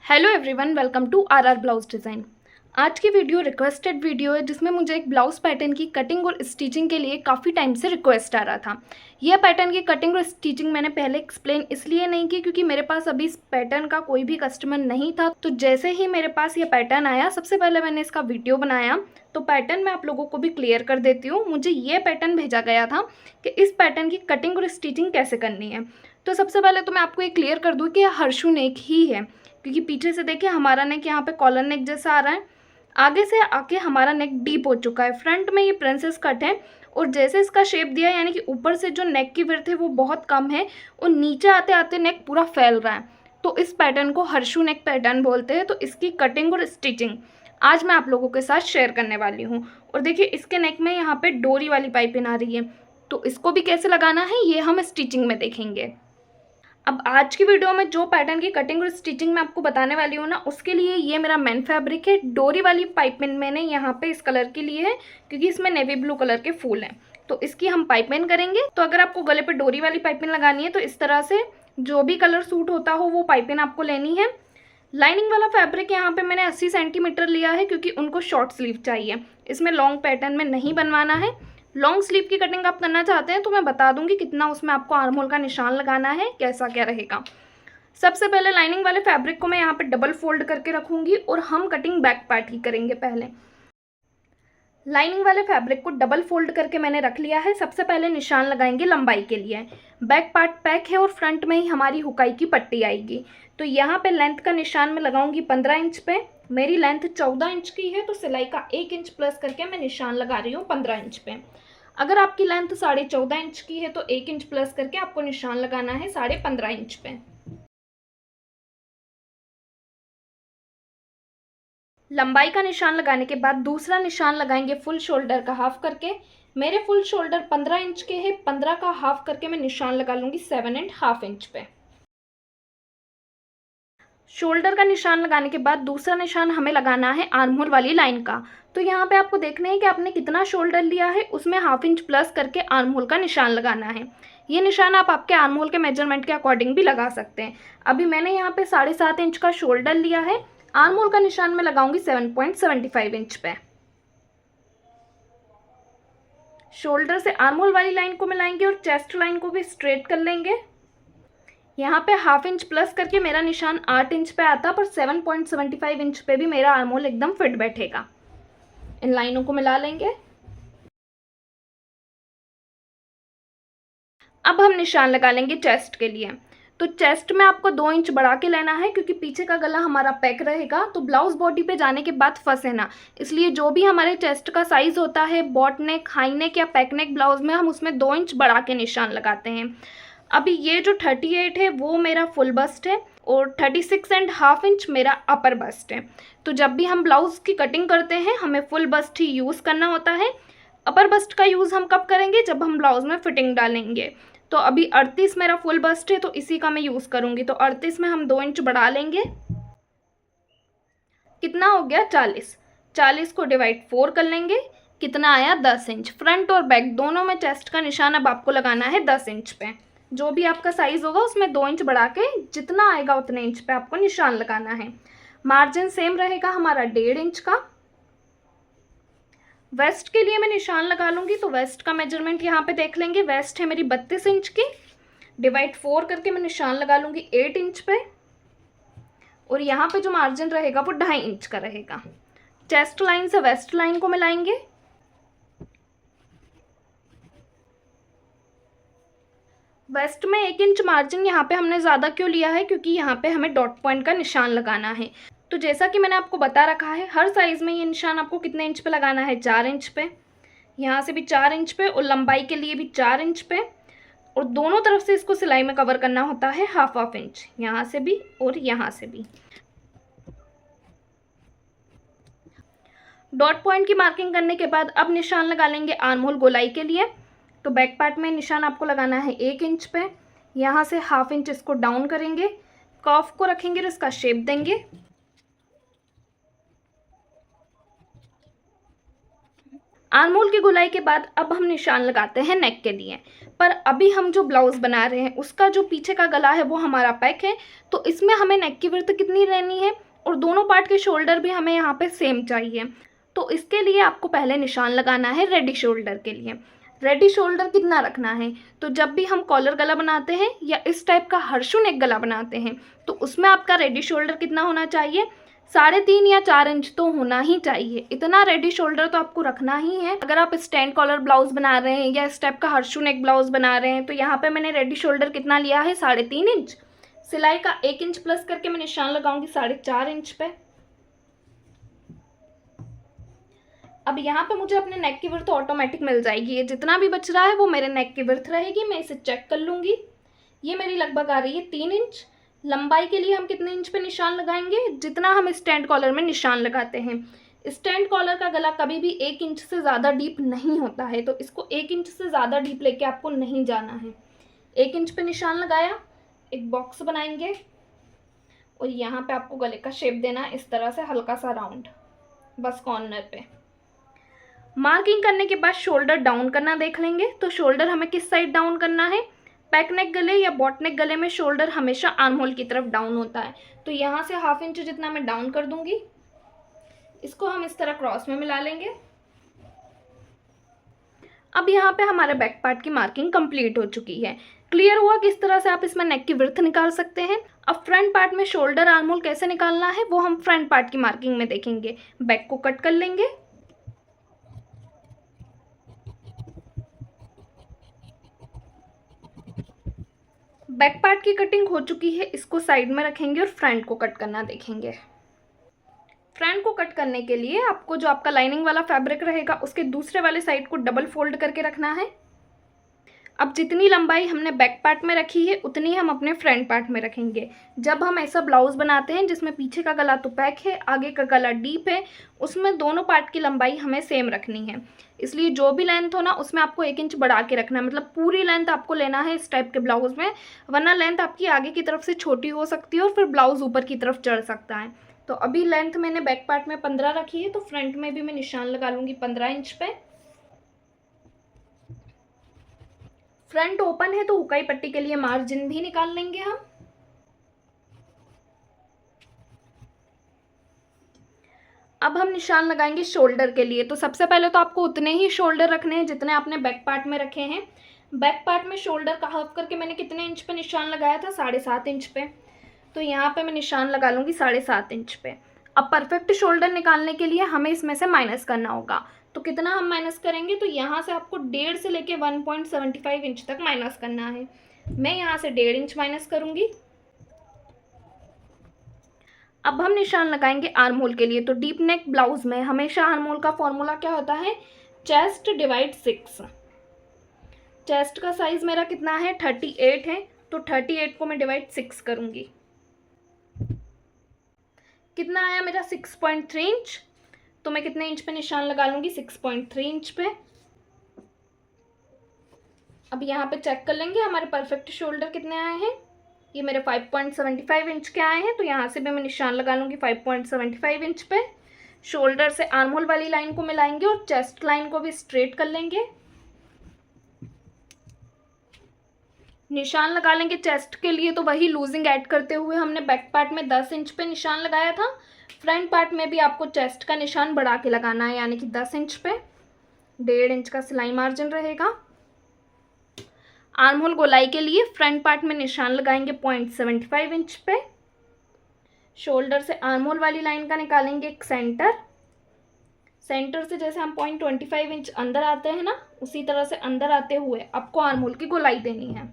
Hello everyone, welcome to our blouse design. आज की video requested video है जिसमें मुझे एक ब्लाउज़ पैटर्न की कटिंग और स्टिचिंग के लिए काफ़ी टाइम से रिक्वेस्ट आ रहा था। यह पैटर्न की कटिंग और स्टिचिंग मैंने पहले एक्सप्लेन इसलिए नहीं की क्योंकि मेरे पास अभी इस पैटर्न का कोई भी कस्टमर नहीं था। तो जैसे ही मेरे पास ये पैटर्न आया, सबसे पहले मैंने इसका वीडियो बनाया। तो पैटर्न मैं आप लोगों को भी क्लियर कर देती हूँ। मुझे ये पैटर्न भेजा गया था कि इस पैटर्न की कटिंग और स्टिचिंग कैसे करनी है। तो सबसे पहले तो मैं आपको ये क्लियर कर दूँ कि यह हर्षू नेक ही है, क्योंकि पीछे से देखिए हमारा नेक यहाँ पे कॉलर नेक जैसा आ रहा है, आगे से आके हमारा नेक डीप हो चुका है। फ्रंट में ये प्रिंसेस कट है और जैसे इसका शेप दिया है, यानी कि ऊपर से जो नेक की विड्थ है वो बहुत कम है और नीचे आते आते नेक पूरा फैल रहा है। तो इस पैटर्न को हर्षू नेक पैटर्न बोलते हैं। तो इसकी कटिंग और स्टिचिंग आज मैं आप लोगों के साथ शेयर करने वाली हूँ। और देखिए इसके नेक में यहाँ पे डोरी वाली पाइपिंग आ रही है, तो इसको भी कैसे लगाना है ये हम स्टिचिंग में देखेंगे। अब आज की वीडियो में जो पैटर्न की कटिंग और स्टिचिंग मैं आपको बताने वाली हूँ ना, उसके लिए ये मेरा मेन फैब्रिक है। डोरी वाली पाइपिंग मैंने यहाँ पे इस कलर की ली है क्योंकि इसमें नेवी ब्लू कलर के फूल हैं, तो इसकी हम पाइपिंग करेंगे। तो अगर आपको गले पे डोरी वाली पाइपिंग लगानी है तो इस तरह से जो भी कलर सूट होता हो वो पाइपिंग आपको लेनी है। लाइनिंग वाला फैब्रिक यहाँ पे मैंने 80 सेंटीमीटर लिया है क्योंकि उनको शॉर्ट स्लीव चाहिए, इसमें लॉन्ग पैटर्न में नहीं बनवाना है। लॉन्ग स्लीव की कटिंग आप करना चाहते हैं तो मैं बता दूंगी कितना उसमें आपको आर्म होल का निशान लगाना है, कैसा क्या रहेगा। सबसे पहले लाइनिंग वाले फैब्रिक को मैं यहाँ पे डबल फोल्ड करके रखूंगी और हम कटिंग बैक पार्ट ही करेंगे। पहले लाइनिंग वाले फैब्रिक को डबल फोल्ड करके मैंने रख लिया है। सबसे पहले निशान लगाएंगे लंबाई के लिए। बैक पार्ट पैक है और फ्रंट में ही हमारी हुकाई की पट्टी आएगी। तो यहाँ पे लेंथ का निशान मैं लगाऊंगी 15 इंच पे। मेरी लेंथ 14 इंच की है तो सिलाई का 1 इंच प्लस करके मैं निशान लगा रही हूँ 15 इंच पे। अगर आपकी लेंथ 14.5 इंच की है तो 1 इंच प्लस करके आपको निशान लगाना है 15.5 इंच पे। लंबाई का निशान लगाने के बाद दूसरा निशान लगाएंगे फुल शोल्डर का हाफ करके। मेरे फुल शोल्डर 15 इंच के हैं, 15 का हाफ करके मैं निशान लगा लूंगी 7.5 इंच पे। शोल्डर का निशान लगाने के बाद दूसरा निशान हमें लगाना है आर्म होल वाली लाइन का। तो यहाँ पे आपको देखना है कि आपने कितना शोल्डर लिया है, उसमें हाफ इंच प्लस करके आर्म होल का निशान लगाना है। ये निशान आप आपके आर्म होल के मेजरमेंट के अकॉर्डिंग भी लगा सकते हैं। अभी मैंने यहाँ पे 7.5 इंच का शोल्डर लिया है। आर्म होल का निशान मैं लगाऊंगी 7.75 इंच पे। शोल्डर से आर्म होल वाली लाइन को मिलाएंगे और चेस्ट लाइन को भी स्ट्रेट कर लेंगे। यहाँ पे हाफ इंच प्लस करके मेरा निशान 8 इंच पे आता, पर 7.75 इंच पे भी मेरा आर्म होल एकदम फिट बैठेगा। इन लाइनों को मिला लेंगे। अब हम निशान लगा लेंगे चेस्ट के लिए। तो चेस्ट में आपको 2 इंच बढ़ा के लेना है क्योंकि पीछे का गला हमारा पैक रहेगा, तो ब्लाउज बॉडी पे जाने के बाद फंसे ना, इसलिए जो भी हमारे चेस्ट का साइज होता है बॉट नेक, हाई नेक या पैक नेक ब्लाउज में, हम उसमें 2 इंच बढ़ा के निशान लगाते हैं। अभी ये जो 38 है वो मेरा फुल बस्ट है और 36.5 इंच मेरा अपर बस्ट है। तो जब भी हम ब्लाउज की कटिंग करते हैं हमें फुल बस्ट ही यूज़ करना होता है। अपर बस्ट का यूज़ हम कब करेंगे, जब हम ब्लाउज में फिटिंग डालेंगे। तो अभी 38 मेरा फुल बस्ट है तो इसी का मैं यूज़ करूँगी। तो 38 में हम 2 इंच बढ़ा लेंगे। कितना हो गया 40। 40 को डिवाइड 4 कर लेंगे, कितना आया 10 इंच। फ्रंट और बैक दोनों में चेस्ट का निशान अब आपको लगाना है 10 इंच पे। जो भी आपका साइज होगा उसमें 2 इंच बढ़ा के जितना आएगा उतने इंच पे आपको निशान लगाना है। मार्जिन सेम रहेगा हमारा 1.5 इंच का। वेस्ट के लिए मैं निशान लगा लूंगी, तो वेस्ट का मेजरमेंट यहाँ पे देख लेंगे। वेस्ट है मेरी 32 इंच की, डिवाइड 4 करके मैं निशान लगा लूंगी 8 इंच पे। और यहाँ पे जो मार्जिन रहेगा वो 2.5 इंच का रहेगा। चेस्ट लाइन से वेस्ट लाइन को मिलाएंगे। वेस्ट में 1 इंच मार्जिन यहाँ पे हमने ज़्यादा क्यों लिया है, क्योंकि यहाँ पे हमें डॉट पॉइंट का निशान लगाना है। तो जैसा कि मैंने आपको बता रखा है, हर साइज़ में ये निशान आपको कितने इंच पे लगाना है, 4 इंच पे। यहाँ से भी 4 इंच पे और लंबाई के लिए भी 4 इंच पे। और दोनों तरफ से इसको सिलाई में कवर करना होता है हाफ इंच, यहाँ से भी और यहाँ से भी। डॉट पॉइंट की मार्किंग करने के बाद अब निशान लगा लेंगे आर्म होल गोलाई के लिए। तो बैक पार्ट में निशान आपको लगाना है 1 इंच पे। यहाँ से हाफ इंच इसको डाउन करेंगे, कॉफ को रखेंगे और इसका शेप देंगे। आर्म होल की गोलाई के बाद अब हम निशान लगाते हैं नेक के लिए। पर अभी हम जो ब्लाउज़ बना रहे हैं उसका जो पीछे का गला है वो हमारा पैक है, तो इसमें हमें नेक की विड्थ कितनी रहनी है और दोनों पार्ट के शोल्डर भी हमें यहाँ पे सेम चाहिए। तो इसके लिए आपको पहले निशान लगाना है रेडी शोल्डर के लिए। रेडी शोल्डर कितना रखना है, तो जब भी हम कॉलर गला बनाते हैं या इस टाइप का हर्शू नेक गला बनाते हैं तो उसमें आपका रेडी शोल्डर कितना होना चाहिए, 3.5 या 4 इंच तो होना ही चाहिए। इतना रेडी शोल्डर तो आपको रखना ही है। अगर आप स्टैंड कॉलर ब्लाउज बना रहे हैं या इस टाइप का हर्शू नेक ब्लाउज बना रहे हैं तो यहाँ पे मैंने रेडी शोल्डर कितना लिया है, 3.5 इंच। सिलाई का 1 इंच प्लस करके मैं निशान लगाऊंगी 4.5 इंच पे। अब यहाँ पे मुझे अपने नेक की विड्थ ऑटोमेटिक मिल जाएगी। ये जितना भी बच रहा है वो मेरे नेक की विड्थ रहेगी। मैं इसे चेक कर लूँगी। ये मेरी लगभग आ रही है 3 इंच। लंबाई के लिए हम कितने इंच पे निशान लगाएंगे, जितना हम स्टैंड कॉलर में निशान लगाते हैं। स्टैंड कॉलर का गला कभी भी 1 इंच से ज़्यादा डीप नहीं होता है, तो इसको 1 इंच से ज़्यादा डीप लेके आपको नहीं जाना है। 1 इंच पे निशान लगाया, एक बॉक्स बनाएंगे और यहाँ पे आपको गले का शेप देना है इस तरह से, हल्का सा राउंड, बस कॉर्नर पे। मार्किंग करने के बाद शोल्डर डाउन करना देख लेंगे। तो शोल्डर हमें किस साइड डाउन करना है, पैक नेक गले या बॉट नेक गले में शोल्डर हमेशा आर्म होल की तरफ डाउन होता है। तो यहाँ से 1/2 इंच जितना मैं डाउन कर दूंगी। इसको हम इस तरह क्रॉस में मिला लेंगे। अब यहाँ पे हमारे बैक पार्ट की मार्किंग कंप्लीट हो चुकी है। क्लियर हुआ किस तरह से आप इसमें नेक की विड्थ निकाल सकते हैं। अब फ्रंट पार्ट में शोल्डर आर्म होल कैसे निकालना है वो हम फ्रंट पार्ट की मार्किंग में देखेंगे। बैक को कट कर लेंगे। बैक पार्ट की कटिंग हो चुकी है, इसको साइड में रखेंगे और फ्रंट को कट करना देखेंगे। फ्रंट को कट करने के लिए आपको जो आपका लाइनिंग वाला फैब्रिक रहेगा उसके दूसरे वाले साइड को डबल फोल्ड करके रखना है। अब जितनी लंबाई हमने बैक पार्ट में रखी है उतनी हम अपने फ्रंट पार्ट में रखेंगे। जब हम ऐसा ब्लाउज बनाते हैं जिसमें पीछे का गला तो पैक है, आगे का गला डीप है, उसमें दोनों पार्ट की लंबाई हमें सेम रखनी है। इसलिए जो भी लेंथ हो ना उसमें आपको 1 इंच बढ़ा के रखना है, मतलब पूरी लेंथ आपको लेना है इस टाइप के ब्लाउज में, वरना लेंथ आपकी आगे की तरफ से छोटी हो सकती है और फिर ब्लाउज ऊपर की तरफ चढ़ सकता है। तो अभी लेंथ मैंने बैक पार्ट में 15 रखी है, तो फ्रंट में भी मैं निशान लगा लूँगी 15 इंच पे। फ्रंट ओपन है तो हुकाई पट्टी के लिए मार्जिन भी निकाल लेंगे हम। अब हम निशान लगाएंगे शोल्डर के लिए। तो सबसे पहले तो आपको उतने ही शोल्डर रखने हैं जितने आपने बैक पार्ट में रखे हैं। बैक पार्ट में शोल्डर का हाफ करके मैंने कितने इंच पे निशान लगाया था, 7.5 इंच पे। तो यहाँ पे मैं निशान लगा लूँगी 7.5 इंच पे। अब परफेक्ट शोल्डर निकालने के लिए हमें इसमें से माइनस करना होगा। तो कितना हम माइनस करेंगे, तो यहाँ से आपको 1.5 से लेके 1.75 इंच तक माइनस करना है। मैं यहाँ से 1.5 इंच माइनस करूँगी। अब हम निशान लगाएंगे आर्म होल के लिए। तो डीप नेक ब्लाउज में हमेशा आर्म होल का फॉर्मूला क्या होता है, चेस्ट डिवाइड 6। चेस्ट का साइज मेरा कितना है, 38 है, तो 38 को मैं डिवाइड 6 करूँगी। कितना आया मेरा, 6.3 इंच। तो मैं कितने इंच पे निशान लगा लूँगी, 6.3 इंच पे। अब यहाँ पे चेक कर लेंगे हमारे परफेक्ट शोल्डर कितने आए हैं। ये मेरे 5.75 इंच के आए हैं, तो यहाँ से भी मैं निशान लगा लूँगी 5.75 इंच पे। शोल्डर से आर्म होल वाली लाइन को मिलाएंगे और चेस्ट लाइन को भी स्ट्रेट कर लेंगे। निशान लगा लेंगे चेस्ट के लिए, तो वही लूजिंग ऐड करते हुए हमने बैक पार्ट में 10 इंच पे निशान लगाया था। फ्रंट पार्ट में भी आपको चेस्ट का निशान बढ़ा के लगाना है, यानी कि 10 इंच पे। 1.5 इंच का सिलाई मार्जिन रहेगा। आर्म होल गोलाई के लिए फ्रंट पार्ट में निशान लगाएंगे 0.75 इंच पे। शोल्डर से आर्म होल वाली लाइन का निकालेंगे एक सेंटर। सेंटर से जैसे हम 0.25 इंच अंदर आते हैं ना, उसी तरह से अंदर आते हुए आपको आर्म होल की गोलाई देनी है।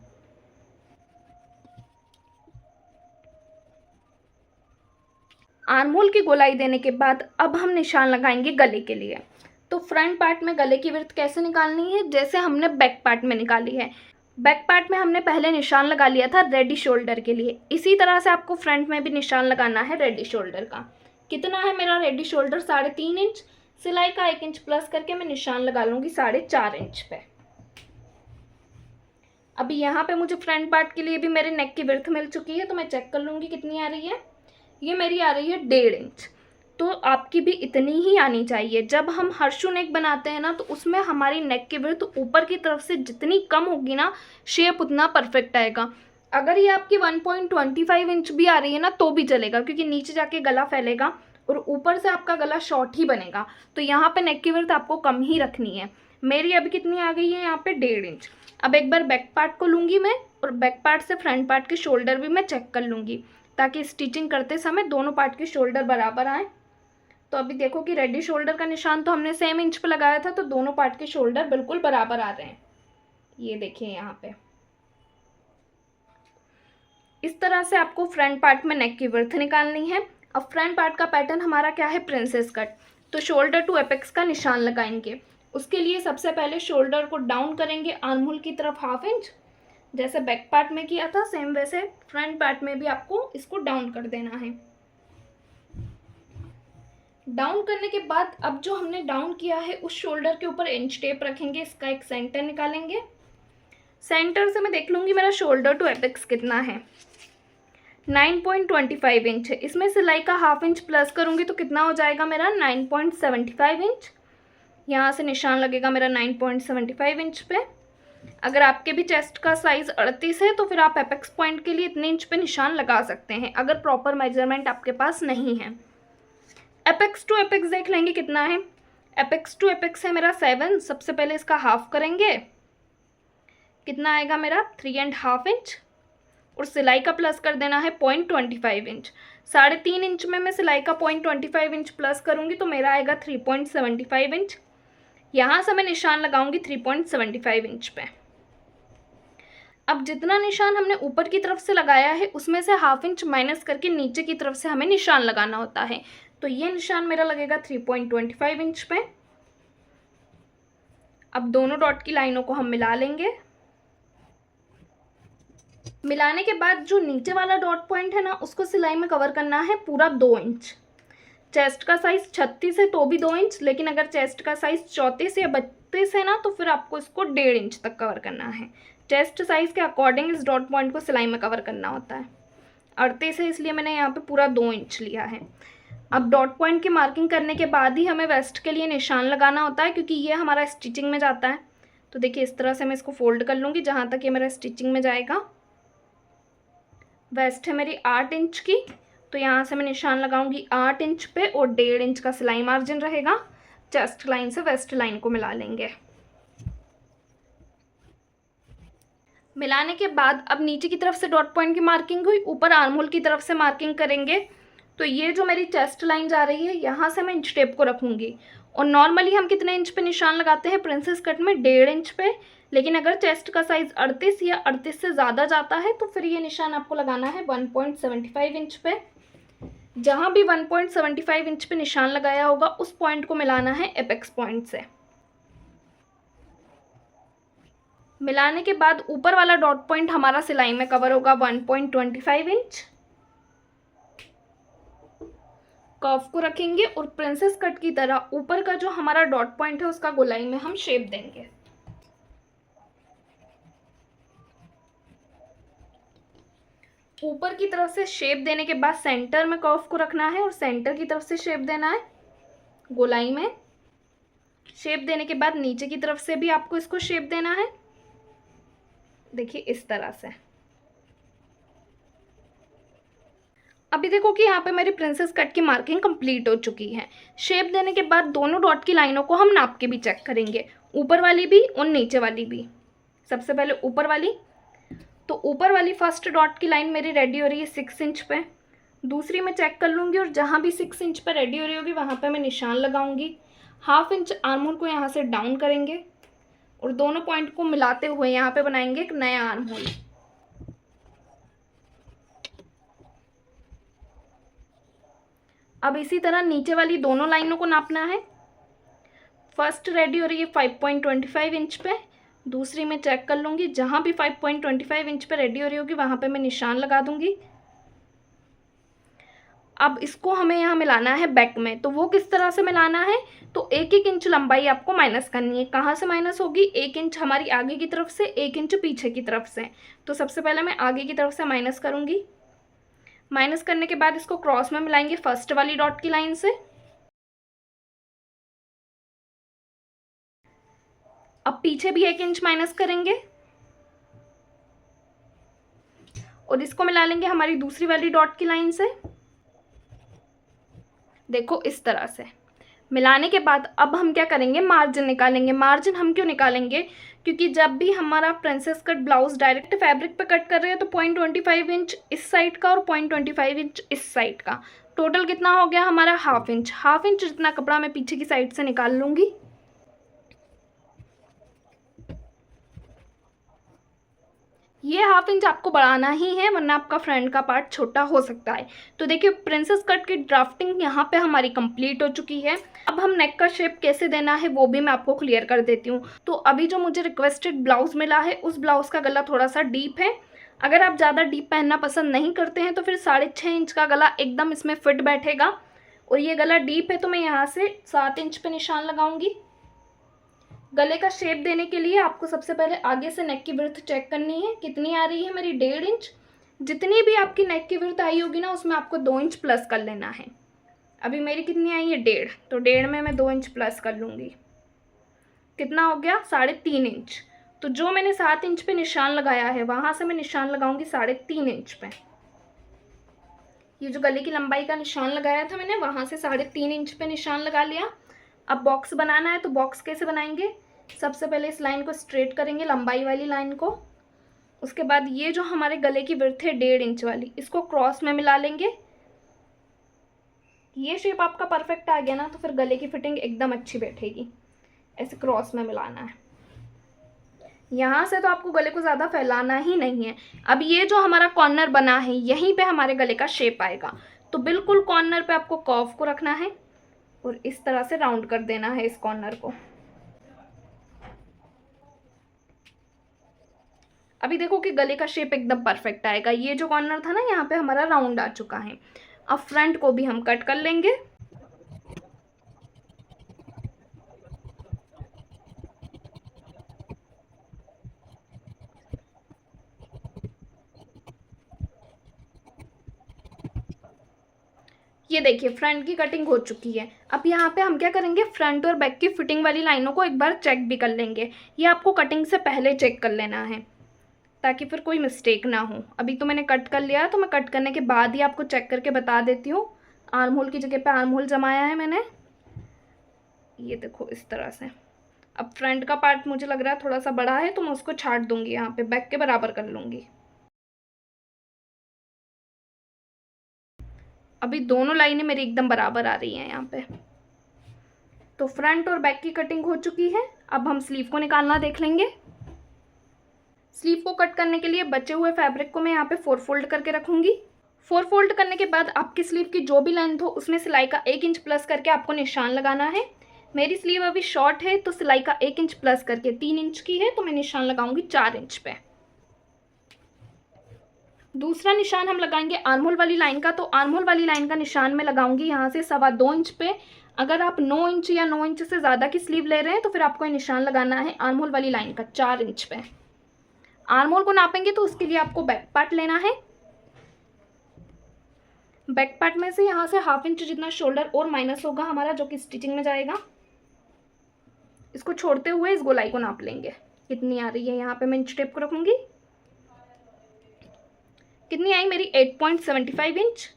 आर्म होल की गोलाई देने के बाद अब हम निशान लगाएंगे गले के लिए। तो फ्रंट पार्ट में गले की विड्थ कैसे निकालनी है, जैसे हमने बैक पार्ट में निकाली है। बैक पार्ट में हमने पहले निशान लगा लिया था रेडी शोल्डर के लिए, इसी तरह से आपको फ्रंट में भी निशान लगाना है रेडी शोल्डर का। कितना है मेरा रेडी शोल्डर, 3.5 इंच। सिलाई का 1 इंच प्लस करके मैं निशान लगा लूँगी 4.5 इंच पे। अभी यहाँ पे मुझे फ्रंट पार्ट के लिए भी मेरे नेक की विड्थ मिल चुकी है, तो मैं चेक कर लूँगी कितनी आ रही है। ये मेरी आ रही है 1.5 इंच। तो आपकी भी इतनी ही आनी चाहिए। जब हम हर्षू नेक बनाते हैं ना, तो उसमें हमारी नेक की विड्थ ऊपर की तरफ से जितनी कम होगी ना, शेप उतना परफेक्ट आएगा। अगर ये आपकी 1.25 इंच भी आ रही है ना तो भी चलेगा, क्योंकि नीचे जाके गला फैलेगा और ऊपर से आपका गला शॉर्ट ही बनेगा। तो यहाँ पे नेक की विड्थ आपको कम ही रखनी है। मेरी अभी कितनी आ गई है यहाँ पे 1.5 इंच। अब एक बार बैक पार्ट को लूँगी मैं, और बैक पार्ट से फ्रंट पार्ट के शोल्डर भी मैं चेक कर लूँगी, ताकि स्टिचिंग करते समय दोनों पार्ट के शोल्डर बराबर आए। तो अभी देखो कि रेडी शोल्डर का निशान तो हमने सेम इंच पे लगाया था, तो दोनों पार्ट के शोल्डर बिल्कुल बराबर आ रहे हैं। ये देखिए यहाँ पे इस तरह से आपको फ्रंट पार्ट में नेक की विड्थ निकालनी है। अब फ्रंट पार्ट का पैटर्न हमारा क्या है, प्रिंसेस कट। तो शोल्डर टू एपेक्स का निशान लगाएंगे। उसके लिए सबसे पहले शोल्डर को डाउन करेंगे आर्म होल की तरफ 1/2 इंच। जैसे बैक पार्ट में किया था सेम वैसे फ्रंट पार्ट में भी आपको इसको डाउन कर देना है। डाउन करने के बाद अब जो हमने डाउन किया है उस शोल्डर के ऊपर इंच टेप रखेंगे, इसका एक सेंटर निकालेंगे। सेंटर से मैं देख लूँगी मेरा शोल्डर टू एपेक्स कितना है, 9.25 इंच है। इसमें सिलाई का 1/2 इंच प्लस करूँगी तो कितना हो जाएगा मेरा 9.75 इंच। यहाँ से निशान लगेगा मेरा 9.75 इंच पे। अगर आपके भी चेस्ट का साइज़ 38 है तो फिर आप एपेक्स पॉइंट के लिए इतने इंच पे निशान लगा सकते हैं, अगर प्रॉपर मेजरमेंट आपके पास नहीं है। एपेक्स टू एपेक्स देख लेंगे कितना है। एपेक्स टू एपेक्स है मेरा 7। सबसे पहले इसका हाफ करेंगे, कितना आएगा मेरा 3.5 इंच, और सिलाई का प्लस कर देना है 0.25 इंच। 3.5 इंच में मैं सिलाई का 0.25 इंच प्लस करूँगी तो मेरा आएगा 3.75 इंच। यहाँ से मैं निशान लगाऊंगी 3.75 इंच पे। अब जितना निशान हमने ऊपर की तरफ से लगाया है उसमें से 1/2 इंच माइनस करके नीचे की तरफ से हमें निशान लगाना होता है। तो ये निशान मेरा लगेगा 3.25 इंच पे। अब दोनों डॉट की लाइनों को हम मिला लेंगे। मिलाने के बाद जो नीचे वाला डॉट पॉइंट है ना, उसको सिलाई में कवर करना है पूरा 2 इंच। चेस्ट का साइज़ 36 है तो भी 2 इंच, लेकिन अगर चेस्ट का साइज़ 34 या 32 है ना तो फिर आपको इसको 1.5 इंच तक कवर करना है। चेस्ट साइज़ के अकॉर्डिंग इस डॉट पॉइंट को सिलाई में कवर करना होता है। 38 है इसलिए मैंने यहाँ पे पूरा 2 इंच लिया है। अब डॉट पॉइंट की मार्किंग करने के बाद ही हमें वेस्ट के लिए निशान लगाना होता है, क्योंकि ये हमारा स्टिचिंग में जाता है। तो देखिए इस तरह से मैं इसको फोल्ड कर लूँगी जहाँ तक ये मेरा स्टिचिंग में जाएगा। वेस्ट है मेरी 8 इंच की, तो यहाँ से मैं निशान लगाऊंगी 8 इंच पे, और 1.5 इंच का सिलाई मार्जिन रहेगा। चेस्ट लाइन से वेस्ट लाइन को मिला लेंगे। मिलाने के बाद अब नीचे की तरफ से डॉट पॉइंट की मार्किंग हुई, ऊपर आर्म होल की तरफ से मार्किंग करेंगे। तो ये जो मेरी चेस्ट लाइन जा रही है यहाँ से मैं इंच टेप को रखूँगी। और नॉर्मली हम कितने इंच पे निशान लगाते हैं प्रिंसेस कट में, 1.5 इंच पे। लेकिन अगर चेस्ट का साइज़ 38 या 38 से ज़्यादा जाता है तो फिर ये निशान आपको लगाना है 1.75 इंच पे। जहाँ भी 1.75 इंच पे निशान लगाया होगा उस पॉइंट को मिलाना है एपेक्स पॉइंट से। मिलाने के बाद ऊपर वाला डॉट पॉइंट हमारा सिलाई में कवर होगा 1.25 इंच। कर्व को रखेंगे और प्रिंसेस कट की तरह ऊपर का जो हमारा डॉट पॉइंट है उसका गोलाई में हम शेप देंगे। ऊपर की तरफ से शेप देने के बाद सेंटर में कर्व को रखना है और सेंटर की तरफ से शेप देना है गोलाई में। शेप देने के बाद नीचे की तरफ से भी आपको इसको शेप देना है, देखिए इस तरह से। अभी देखो कि यहाँ पे मेरी प्रिंसेस कट की मार्किंग कंप्लीट हो चुकी है। शेप देने के बाद दोनों डॉट की लाइनों को हम नाप के भी चेक करेंगे, ऊपर वाली भी और नीचे वाली भी। सबसे पहले ऊपर वाली, तो ऊपर वाली फर्स्ट डॉट की लाइन मेरी रेडी हो रही है 6 इंच पे। दूसरी मैं चेक कर लूँगी और जहाँ भी 6 इंच पे रेडी हो रही होगी वहाँ पे मैं निशान लगाऊंगी। 1/2 इंच आर्म होल को यहाँ से डाउन करेंगे और दोनों पॉइंट को मिलाते हुए यहाँ पे बनाएंगे एक नया आर्म होल। अब इसी तरह नीचे वाली दोनों लाइनों को नापना है। फर्स्ट रेडी हो रही है 5.25 इंच पे, दूसरी मैं चेक कर लूँगी, जहाँ भी 5.25 इंच पे रेडी हो रही होगी वहाँ पे मैं निशान लगा दूँगी। अब इसको हमें यहाँ मिलाना है बैक में, तो वो किस तरह से मिलाना है, तो 1-1 इंच लंबाई आपको माइनस करनी है। कहाँ से माइनस होगी, 1 इंच हमारी आगे की तरफ से, 1 इंच पीछे की तरफ से। तो सबसे पहले मैं आगे की तरफ से माइनस करूँगी। माइनस करने के बाद इसको क्रॉस में मिलाएंगे फर्स्ट वाली डॉट की लाइन से। पीछे भी 1 इंच माइनस करेंगे और इसको मिला लेंगे हमारी दूसरी वाली डॉट की लाइन से। देखो इस तरह से मिलाने के बाद अब हम क्या करेंगे, मार्जिन निकालेंगे। मार्जिन हम क्यों निकालेंगे, क्योंकि जब भी हमारा princess cut blouse direct fabric पे कट कर रहे हैं तो 0.25 इंच इस साइड का और 0.25 इंच इस साइड का, टोटल कितना हो गया हमारा हाफ इंच। हाफ इंच जितना कपड़ा मैं पीछे की साइड से निकाल लूंगी। ये हाफ इंच आपको बढ़ाना ही है वरना आपका फ्रंट का पार्ट छोटा हो सकता है। तो देखिए प्रिंसेस कट की ड्राफ्टिंग यहाँ पे हमारी कंप्लीट हो चुकी है। अब हम नेक का शेप कैसे देना है वो भी मैं आपको क्लियर कर देती हूँ। तो अभी जो मुझे रिक्वेस्टेड ब्लाउज मिला है उस ब्लाउज का गला थोड़ा सा डीप है। अगर आप ज़्यादा डीप पहनना पसंद नहीं करते हैं तो फिर 6.5 इंच का गला एकदम इसमें फिट बैठेगा। और ये गला डीप है तो मैं यहाँ से 7 इंच पे निशान लगाऊंगी। गले का शेप देने के लिए आपको सबसे पहले आगे से नेक की विड्थ चेक करनी है, कितनी आ रही है मेरी 1.5 इंच। जितनी भी आपकी नेक की विड्थ आई होगी ना उसमें आपको 2 इंच प्लस कर लेना है। अभी मेरी कितनी आई है 1.5, तो 1.5 में मैं 2 इंच प्लस कर लूँगी। कितना हो गया 3.5 इंच। तो जो मैंने 7 इंच पे निशान लगाया है वहाँ से मैं निशान लगाऊंगी 3.5 इंच पे। ये जो गले की लंबाई का निशान लगाया था मैंने वहाँ से 3.5 इंच पे निशान लगा लिया। अब बॉक्स बनाना है तो बॉक्स कैसे बनाएंगे, सबसे पहले इस लाइन को स्ट्रेट करेंगे, लंबाई वाली लाइन को। उसके बाद ये जो हमारे गले की विड्थ है 1.5 इंच वाली, इसको क्रॉस में मिला लेंगे। ये शेप आपका परफेक्ट आ गया ना तो फिर गले की फिटिंग एकदम अच्छी बैठेगी। ऐसे क्रॉस में मिलाना है। यहाँ से तो आपको गले को ज़्यादा फैलाना ही नहीं है। अब ये जो हमारा कॉर्नर बना है यहीं पे हमारे गले का शेप आएगा, तो बिल्कुल कॉर्नर पे आपको कर्व को रखना है और इस तरह से राउंड कर देना है इस कॉर्नर को। अभी देखो कि गले का शेप एकदम परफेक्ट आएगा। ये जो कॉर्नर था ना यहाँ पे हमारा राउंड आ चुका है। अब फ्रंट को भी हम कट कर लेंगे। ये देखिए फ्रंट की कटिंग हो चुकी है। अब यहाँ पे हम क्या करेंगे, फ्रंट और बैक की फिटिंग वाली लाइनों को एक बार चेक भी कर लेंगे। ये आपको कटिंग से पहले चेक कर लेना है ताकि फिर कोई मिस्टेक ना हो। अभी तो मैंने कट कर लिया है तो मैं कट करने के बाद ही आपको चेक करके बता देती हूँ। आर्म होल की जगह पे आर्म होल जमाया है मैंने, ये देखो इस तरह से। अब फ्रंट का पार्ट मुझे लग रहा है थोड़ा सा बड़ा है तो मैं उसको छाट दूंगी, यहाँ पे बैक के बराबर कर लूँगी। अभी दोनों लाइनें मेरी एकदम बराबर आ रही हैं यहाँ पे। तो फ्रंट और बैक की कटिंग हो चुकी है। अब हम स्लीव को निकालना देख लेंगे। स्लीव को कट करने के लिए बचे हुए फैब्रिक को मैं यहाँ पे 4 फोल्ड करके रखूँगी। 4 फोल्ड करने के बाद आपकी स्लीव की जो भी लेंथ हो उसमें सिलाई का 1 इंच प्लस करके आपको निशान लगाना है। मेरी स्लीव अभी शॉर्ट है तो सिलाई का 1 इंच प्लस करके 3 इंच की है तो मैं निशान लगाऊंगी 4 इंच पे। दूसरा निशान हम लगाएंगे आर्महोल वाली लाइन का। तो आर्महोल वाली लाइन का निशान मैं लगाऊंगी यहाँ से 2.25 इंच पे। अगर आप 9 इंच या 9 इंच से ज़्यादा की स्लीव ले रहे हैं तो फिर आपको ये निशान लगाना है आर्महोल वाली लाइन का 4 इंच पे। आर्महोल को नापेंगे तो उसके लिए आपको बैक पार्ट लेना है। बैक पार्ट में से यहाँ से हाफ इंच जितना शोल्डर और माइनस होगा हमारा, जो कि स्टिचिंग में जाएगा। इसको छोड़ते हुए इस गोलाई को नाप लेंगे कितनी आ रही है। यहाँ पे मैं इंच टेप को रखूंगी। कितनी आई मेरी 8.75 इंच।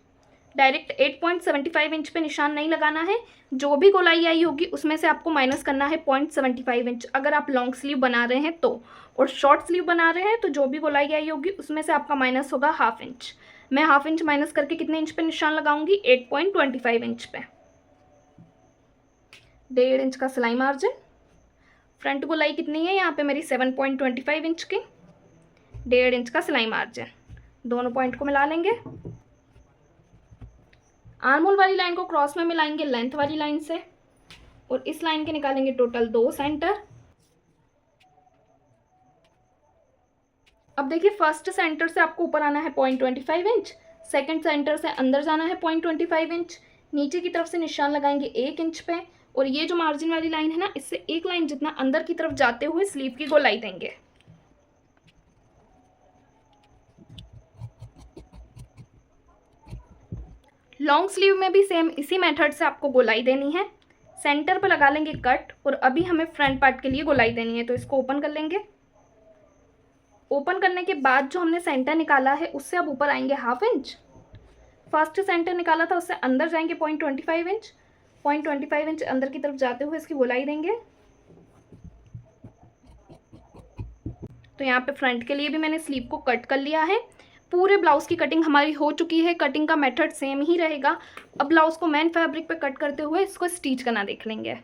डायरेक्ट 8.75 इंच पे निशान नहीं लगाना है। जो भी गोलाई आई होगी उसमें से आपको माइनस करना है 0.75 इंच, अगर आप लॉन्ग स्लीव बना रहे हैं तो। और शॉर्ट स्लीव बना रहे हैं तो जो भी गोलाई आई होगी उसमें से आपका माइनस होगा हाफ इंच। मैं हाफ इंच माइनस करके कितने इंच पे निशान लगाऊंगी, 8.25 इंच पे। 1.5 इंच का सिलाई मार्जिन। फ्रंट गोलाई कितनी है यहाँ पे मेरी 7.25 इंच की। 1.5 इंच का सिलाई मार्जिन। दोनों पॉइंट को मिला लेंगे। आर्महोल वाली लाइन को क्रॉस में मिलाएंगे लेंथ वाली लाइन से और इस लाइन के निकालेंगे टोटल 2 सेंटर। अब देखिए फर्स्ट सेंटर से आपको ऊपर आना है 0.25 इंच, सेकंड सेंटर से अंदर जाना है 0.25 इंच, नीचे की तरफ से निशान लगाएंगे 1 इंच पे। और ये जो मार्जिन वाली लाइन है ना, इससे एक लाइन जितना अंदर की तरफ जाते हुए स्लीव की गोलाई देंगे। लॉन्ग स्लीव में भी सेम इसी मेथड से आपको गोलाई देनी है। सेंटर पर लगा लेंगे कट और अभी हमें फ्रंट पार्ट के लिए गोलाई देनी है। तो इसको ओपन कर लेंगे। ओपन करने के बाद जो हमने सेंटर निकाला है उससे अब ऊपर आएंगे 1/2 इंच। फर्स्ट सेंटर निकाला था उससे अंदर जाएंगे 0.25 इंच। 0.25 इंच अंदर की तरफ जाते हुए इसकी गोलाई देंगे। तो यहाँ पे फ्रंट के लिए भी मैंने स्लीव को कट कर लिया है। पूरे ब्लाउज़ की कटिंग हमारी हो चुकी है। कटिंग का मेथड सेम ही रहेगा। अब ब्लाउज़ को मेन फैब्रिक पे कट करते हुए इसको स्टिच करना देख लेंगे।